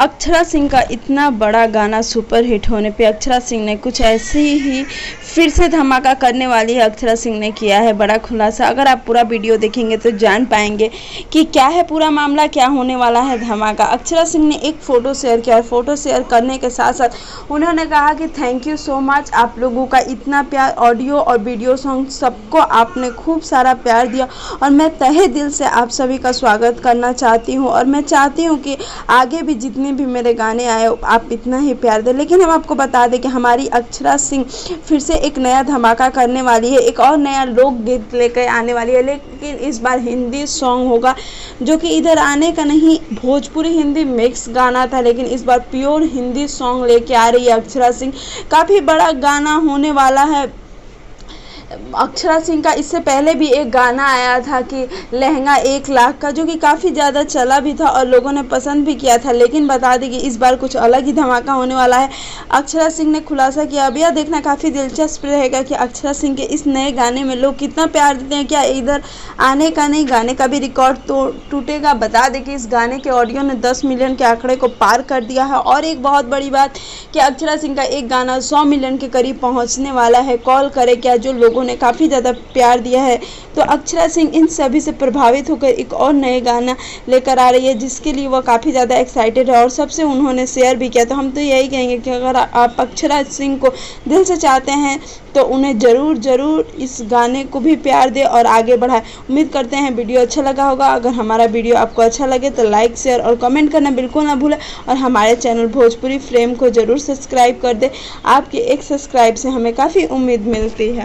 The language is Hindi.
अक्षरा सिंह का इतना बड़ा गाना सुपर हिट होने पे अक्षरा सिंह ने कुछ ऐसे ही फिर से धमाका करने वाली है। अक्षरा सिंह ने किया है बड़ा खुलासा। अगर आप पूरा वीडियो देखेंगे तो जान पाएंगे कि क्या है पूरा मामला, क्या होने वाला है धमाका। अक्षरा सिंह ने एक फ़ोटो शेयर किया और फोटो शेयर करने के साथ साथ उन्होंने कहा कि थैंक यू सो मच, आप लोगों का इतना प्यार, ऑडियो और वीडियो सॉन्ग सबको आपने खूब सारा प्यार दिया और मैं तहे दिल से आप सभी का स्वागत करना चाहती हूँ और मैं चाहती हूँ कि आगे भी जितने भी मेरे गाने आए आप इतना ही प्यार दें। लेकिन हम आपको बता दें कि हमारी अक्षरा सिंह फिर से एक नया धमाका करने वाली है, एक और नया लोकगीत लेकर आने वाली है, लेकिन इस बार हिंदी सॉन्ग होगा जो कि इधर आने का नहीं, भोजपुरी हिंदी मिक्स गाना था, लेकिन इस बार प्योर हिंदी सॉन्ग लेके आ रही है अक्षरा सिंह। काफ़ी बड़ा गाना होने वाला है अक्षरा सिंह का। इससे पहले भी एक गाना आया था कि लहंगा 1 लाख का, जो कि काफ़ी ज़्यादा चला भी था और लोगों ने पसंद भी किया था। लेकिन बता दें कि इस बार कुछ अलग ही धमाका होने वाला है। अक्षरा सिंह ने खुलासा किया। अब यह देखना काफ़ी दिलचस्प रहेगा कि अक्षरा सिंह के इस नए गाने में लोग कितना प्यार देते हैं। क्या इधर आने का नहीं, गाने का भी रिकॉर्ड तो टूटेगा। बता दें कि इस गाने के ऑडियो ने 10 मिलियन के आंकड़े को पार कर दिया है। और एक बहुत बड़ी बात कि अक्षरा सिंह का एक गाना 100 मिलियन के करीब पहुँचने वाला है। कॉल करे क्या, जो लोगों ने काफ़ी ज़्यादा प्यार दिया है। तो अक्षरा सिंह इन सभी से प्रभावित होकर एक और नए गाना लेकर आ रही है, जिसके लिए वो काफ़ी ज़्यादा एक्साइटेड है और सबसे उन्होंने शेयर भी किया। तो हम तो यही कहेंगे कि अगर आप अक्षरा सिंह को दिल से चाहते हैं तो उन्हें ज़रूर इस गाने को भी प्यार दे और आगे बढ़ाए। उम्मीद करते हैं वीडियो अच्छा लगा होगा। अगर हमारा वीडियो आपको अच्छा लगे तो लाइक, शेयर और कमेंट करना बिल्कुल ना भूलें और हमारे चैनल भोजपुरी फ्रेम को ज़रूर सब्सक्राइब कर दें। आपके एक सब्सक्राइब से हमें काफ़ी उम्मीद मिलती है।